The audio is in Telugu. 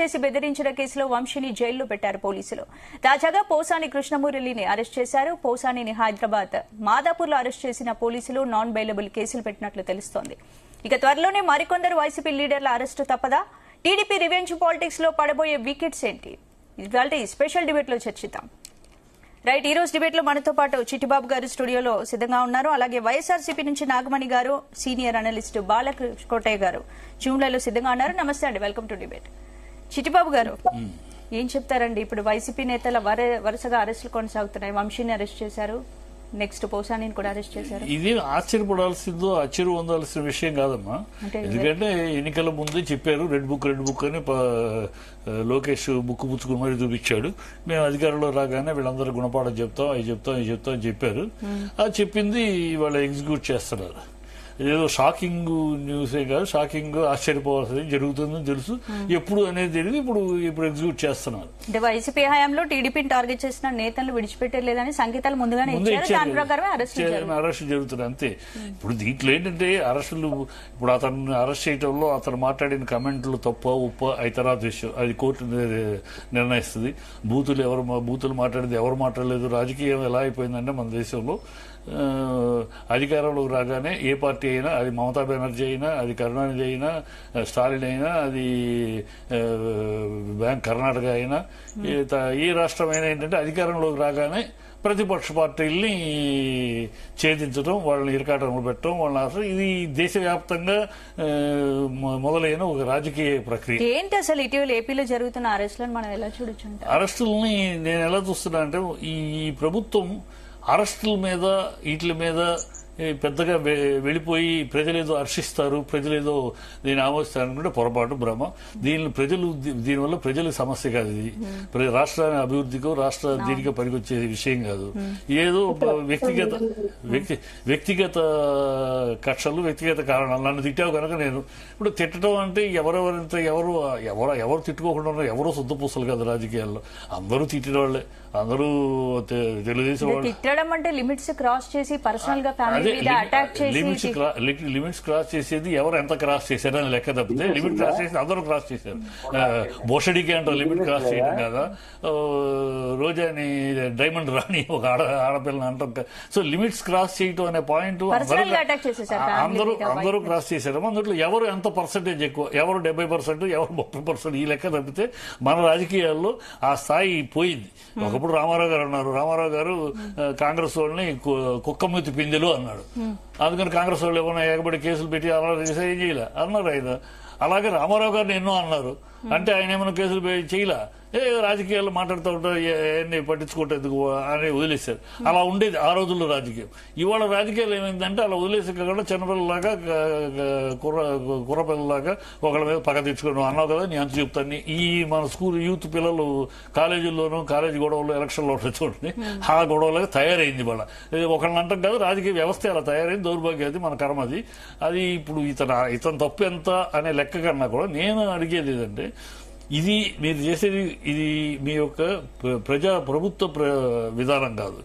చేసి బెదిరించిన కేసులో వంశీని జైల్లో పెట్టారు పోలీసులు. తాజాగా పోసాని కృష్ణమురళిని అరెస్ట్ చేశారు. పోసానిని హైదరాబాద్ మాదాపూర్లో అరెస్ట్ చేసిన పోలీసులు నాన్ బెయిలబుల్ కేసులు పెట్టినట్లు తెలుస్తోంది. ఇక త్వరలోనే మరికొందరు వైసీపీ లీడర్ల అరెస్టు తప్పదా? టీడీపీ రివెంజ్ పాలిటిక్స్ లో పడబోయే వికెట్స్ ఏంటి? ఇవాళ స్పెషల్ డిబేట్ లో చర్చిద్దాం. రైట్, ఈ రోజు డిబేట్ లో మనతో పాటు చిట్టిబాబు గారు స్టూడియోలో సిద్ధంగా ఉన్నారు. అలాగే వైఎస్ఆర్సీపీ నుంచి నాగమణి గారు, సీనియర్ అనలిస్ట్ బాలకోటయ్య గారు జూమ్ లైవ్ లో సిద్ధంగా ఉన్నారు. నమస్తే అండి, వెల్కమ్ టు డిబేట్. చిట్టిబాబు గారు, ఏం చెప్తారండి? ఇప్పుడు వైసీపీ నేతల వరుసగా అరెస్టులు కొనసాగుతున్నాయి. వంశీని అరెస్ట్ చేశారు, నెక్స్ట్ పోసానిని కూడా అరెస్ట్ చేశారు. ఇది ఆశ్చర్యపడాల్సిందో ఆశ్చర్యం పొందాల్సిన విషయం కాదమ్మా. ఎందుకంటే ఎన్నికల ముందు చెప్పారు రెడ్ బుక్ అని లోకేష్ బుక్ పుచ్చుకుని మరీ చూపించాడు. మేము అధికారంలో రాగానే వీళ్ళందరూ గుణపాఠం చెప్తాం, అవి చెప్తాం అని చెప్పారు. అది చెప్పింది వాళ్ళు ఎగ్జిక్యూట్ చేస్తున్నారు. ఏదో షాకింగ్ న్యూసే కాదు, షాకింగ్ ఆశ్చర్యపోవాల్సింది జరుగుతుందని తెలుసు. ఎప్పుడు అనేది తెలియదు. ఇప్పుడు ఎగ్జిక్యూట్ చేస్తున్నారు. అంటే వైసీపీ హయాంలో టీడీపీని టార్గెట్ చేసిన నేతలను విడిచిపెట్టలేదని సంకేతాలు ముందుగానే అరెస్ట్ జరుగుతుంది అంతే. ఇప్పుడు దీంట్లో ఏంటంటే అరెస్టులు, ఇప్పుడు అతను అరెస్ట్ చేయడంలో అతను మాట్లాడిన కమెంట్లు తప్ప ఉప్ప అవి తర్వాత విషయం, అది కోర్టు నిర్ణయిస్తుంది. బూతులు మాట్లాడింది ఎవరు మాట్లాడలేదు. రాజకీయం ఎలా అయిపోయిందంటే మన దేశంలో అధికారంలోకి రాగానే ఏ పార్టీ అయినా, అది మమతా బెనర్జీ అయినా, అది కరుణానిధి అయినా, స్టాలిన్ అయినా, అది బ్యాంక్ కర్ణాటక అయినా, ఏ రాష్ట్రమైనా ఏంటంటే అధికారంలోకి రాగానే ప్రతిపక్ష పార్టీల్ని ఛేదించడం, వాళ్ళని ఇరకాటంలో పెట్టడం, వాళ్ళని అసలు ఇది దేశవ్యాప్తంగా మొదలైన ఒక రాజకీయ ప్రక్రియ. ఏంటి అసలు ఇటీవల ఏపీలో జరుగుతున్న అరెస్టులను మనం ఎలా చూడొచ్చు? అరెస్టులని నేను ఎలా చూస్తున్నా అంటే, ఈ ప్రభుత్వం అరెస్టుల మీద వీటి మీద పెద్దగా వెళ్ళిపోయి ప్రజలేదో హర్షిస్తారు, ప్రజలేదో దీన్ని ఆమోదిస్తారు అనుకుంటే పొరపాటు, భ్రమ. దీనివల్ల ప్రజలకు సమస్య కాదు. ఇది రాష్ట్రాన్ని అభివృద్ధికో దీనికో పనికొచ్చే విషయం కాదు. ఏదో వ్యక్తిగత కక్షలు, వ్యక్తిగత కారణాలు. నన్ను తిట్టావు కనుక నేను ఇప్పుడు తిట్టడం అంటే ఎవరు తిట్టుకోకుండా ఉన్నారు. ఎవరో శుద్ధ పూసలు కాదు రాజకీయాల్లో. అందరూ తిట్టిన వాళ్ళే, అందరూ తెలుగుదేశం వాళ్ళు. తిట్టడం అంటే లిమిట్స్ క్రాస్ చేసి పర్సనల్ గా ఫ్యామిలీ మీద అటాక్ చేసి, లిమిట్స్ క్రాస్ చేసేది ఎవరు ఎంత క్రాస్ చేశారని లెక్క తప్పితే లిమిట్ క్రాస్ చేసి అందరూ క్రాస్ చేశారు. బోషడికి అంటారు లిమిట్ క్రాస్ చేయడం కదా. రోజాని డైమండ్ రాణి ఒక ఆడపిల్లని అంటాం. సో లిమిట్స్ క్రాస్ చేయటం అనే పాయింట్ అందరూ క్రాస్ చేశారు. అందులో ఎవరు ఎంత పర్సెంటేజ్ ఎక్కువ, ఎవరు 70%, ఎవరు 30%, ఈ లెక్క తప్పితే మన రాజకీయాల్లో ఆ స్థాయి పోయింది. ఒకప్పుడు రామారావు గారు అన్నారు, రామారావు గారు కాంగ్రెస్ వాళ్ళని కుక్కమూతి పిందెలు అన్నాడు. అందుకని కాంగ్రెస్ వాళ్ళు ఏమైనా ఏకబడి కేసులు పెట్టి అలా ఏం చేయలే అన్నారు ఆయన. అలాగే రామారావు గారిని ఎన్నో అన్నారు. అంటే ఆయన ఏమైనా కేసులు చేయలే, రాజకీయాల్లో మాట్లాడుతూ ఉంటారు, ఎన్ని పట్టించుకోవటం అని వదిలేశారు. అలా ఉండేది ఆ రోజుల్లో రాజకీయం. ఇవాళ రాజకీయాలు ఏమైందంటే అలా వదిలేసి కాకుండా చిన్నపిల్లలాగా, కుర్రపిల్లలాగా ఒకళ్ళ మీద పగ తెచ్చుకోవడం. అన్నావు కదా, నేను అంత చెప్తాను. ఈ మన స్కూల్ యూత్ పిల్లలు కాలేజీల్లోనూ, కాలేజీ గొడవలు, ఎలక్షన్లో చూడండి, ఆ గొడవలుగా తయారైంది. ఇవాళ ఒకళ్ళని అంటాం కదా, రాజకీయ వ్యవస్థ అలా తయారైంది. దౌర్భాగ్యం, అది మన కర్మ. అది ఇప్పుడు ఇతను తప్పు ఎంత అనే లెక్క కన్నా కూడా నేను అడిగేది ఏదంటే, ఇది మీరు చేసేది ఇది మీ యొక్క ప్రభుత్వ విధానం కాదు.